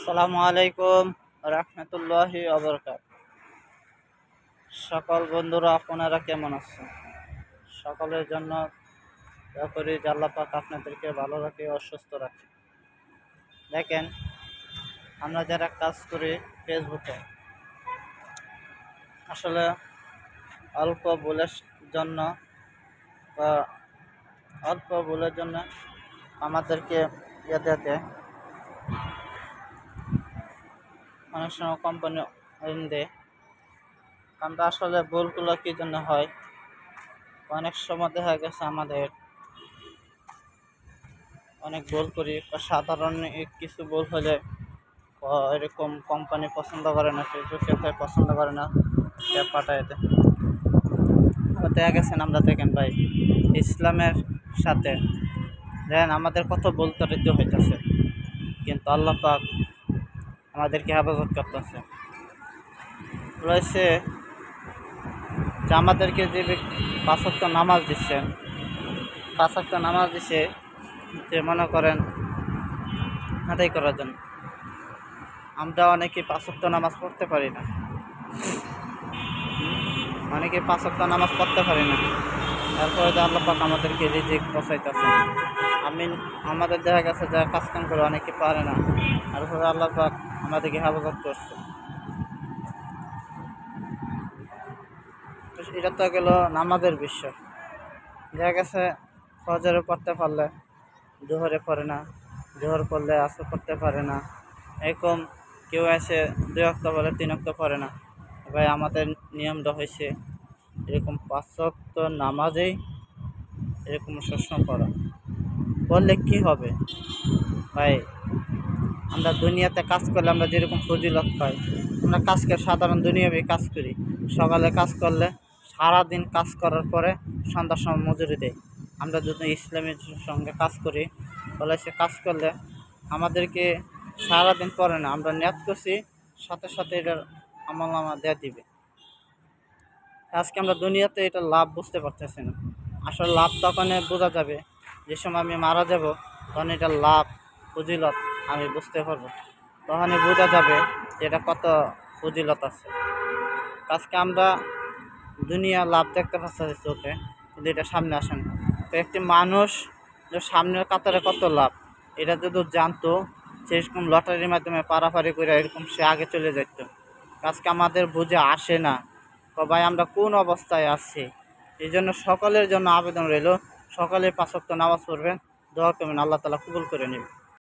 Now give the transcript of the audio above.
আসসালামু আলাইকুম রহমতুল্লাহি ওয়া সকল বন্ধুরা আপনারা কেমন আছেন? সকলের জন্য দোয়া করি যে আল্লাহ পাক আপনাদেরকে ভালো রাখে ও সুস্থ রাখে। দেখেন, আমরা যারা কাজ করি ফেসবুকে, আসলে অল্প ভুলের জন্য বা অল্প ভুলের জন্য আমাদেরকে দেয়। অনেক সময় কোম্পানি দেয়। আমরা আসলে ভুলগুলো কী জন্য হয়, অনেক সময় দেখা গেছে আমাদের অনেক ভুল করি। সাধারণ কিছু ভুল হলে এরকম কোম্পানি পছন্দ করে না, ফেসবুকে পছন্দ করে না, ট্যাব পাঠায় দেয়। দেখা গেছেন আমরা দেখেন ভাই, ইসলামের সাথে দেখেন আমাদের কত ভুল তরিত হইতেছে, কিন্তু আল্লাহ পাক আমাদেরকে হেফাজত করতেছে। রয়েছে যে আমাদেরকে যে 5 ওয়াক্ত নামাজ দিচ্ছেন, 5 ওয়াক্ত নামাজ দিছে যে মনে করেন আদায় করার জন্য। আমরা অনেকে 5 ওয়াক্ত নামাজ পড়তে পারি না, অনেকে 5 ওয়াক্ত নামাজ পড়তে পারি না। তারপরে যে আল্লাহ পাক আমাদেরকে রিজিক পৌঁছাইতেছে। আমাদের দেখা গেছে যারা কাজ কাম করে অনেকে পারে না, তারপরে আল্লাহ পাক আমাদেরকে হেফাজত করছে। এটা তো গেল নামাজের বিষয়। দেখা গেছে ফজরে পড়তে পারলে জোহরে পড়ে না, জোহর পড়লে আসর পড়তে পারে না, এরকম কেউ এসে 2 ওয়াক্ত বলে 3 ওয়াক্ত পড়ে না। ভাই আমাদের নিয়মটা হয়েছে এরকম 5 ওয়াক্ত নামাজেই এরকম প্রশ্ন করা বললে কি হবে ভাই? আমরা দুনিয়াতে কাজ করলে আমরা যেরকম ফজিলত পাই, আমরা কাজকে সাধারণ দুনিয়াবে কাজ করি। সকালে কাজ করলে সারাদিন কাজ করার পরে সন্ধ্যার সময় মজুরি দেয়। আমরা যদি ইসলামের সঙ্গে কাজ করি, তাহলে সে কাজ করলে আমাদেরকে সারাদিন পরে না, আমরা নিয়ত করছি সাথে সাথে এটার আমলনামা দিয়ে দিবে। আজকে আমরা দুনিয়াতে এটা লাভ বুঝতে পারতেছি না। আসলে লাভ তখন বোঝা যাবে যে সময় আমি মারা যাব, তখন এটার লাভ ফজিলত আমি বুঝতে পারবো। তখনই বোঝা যাবে যে এটা কত ফজিলত আছে। আজকে আমরা দুনিয়া লাভ দেখতে পাচ্ছি চোখে, কিন্তু এটা সামনে আসে না। তো একটি মানুষ যে সামনের কাতারে কত লাভ, এটা যদি জানতো, সেরকম লটারির মাধ্যমে পারাপারি করে এরকম সে আগে চলে যেত। আজকে আমাদের বুঝে আসে না ভাই আমরা কোন অবস্থায় আছি। এই জন্য সকলের জন্য আবেদন রইল, সকলে 5 ওয়াক্ত নামাজ পড়বেন, দোয়া করবেন, আল্লাহ তাআলা কবুল করে নেবেন।